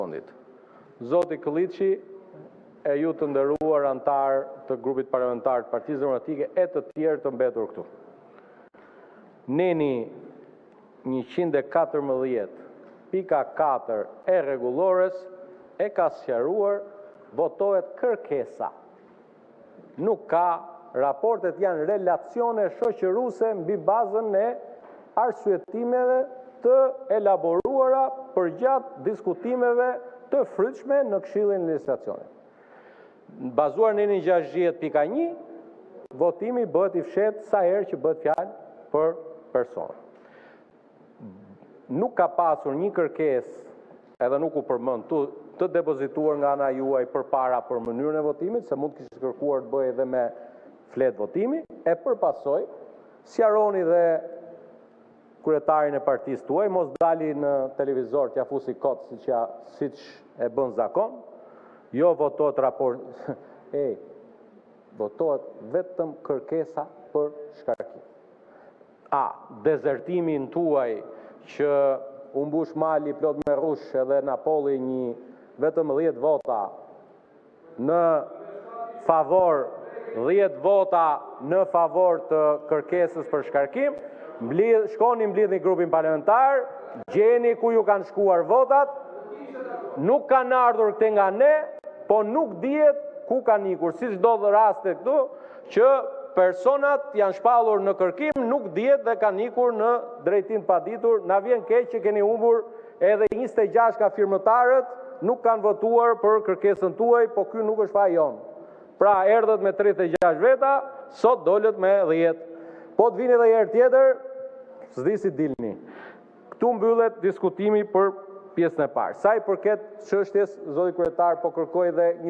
fondit. Zoti Këlliçi e ju të nderuar antar të grupit parlamentar të Partisë Demokratike e të tjerë të mbetur këtu. Neni 114.4 e rregullores e ka sqaruar, votohet kërkesa. Nuk ka, raportet janë relacione shoqëruese mbi bazën e arsyetimeve të elaboruara përgjatë diskutimeve të frytshme në Këshillin e Legjislacionit. Bazuar në 160.1, votimi bëhet i fshehtë sa herë që bëhet fjalë për persona. Nuk ka pasur një kërkesë, edhe nuk u përmend të depozituar nga ana juaj përpara për mënyrën e votimit, se mund të kishte kërkuar të bëhej edhe me fletë votimi, e përpasoj, sqaroni dhe kryetarin e partisë tuaj, mos dali në televizor t'ja fusi kot siç e bën zakon, jo votohet raport, votohet vetëm kërkesa për shkarkim. Dezertimin tuaj që u mbush mali plot me rrush edhe na polli vetëm 10 vota në favor 10 vota në favor të kërkesës për shkarkim, shkoni mblidhni grupin parlamentar, gjeni ku ju kanë shkuar votat, nuk kanë ardhur këte nga ne, po nuk dihet ku kanë ikur, siç ndodh raste këtu, që personat janë shpallur në kërkim, nuk dihet dhe kanë ikur në drejtim të paditur. Na vjen keq që keni humbur edhe 26 nga firmëtarët, nuk kanë votuar për kërkesën tuaj, po ky nuk është faji jon. Pra erdhët me 36 veta, sot dolët me 10. Po të vini edhe herë tjetër, s'di si dilni. Këtu mbyllet diskutimi për pjesën e parë. Sa i përket çështjes, zoti kryetar, po kërkoj dhe një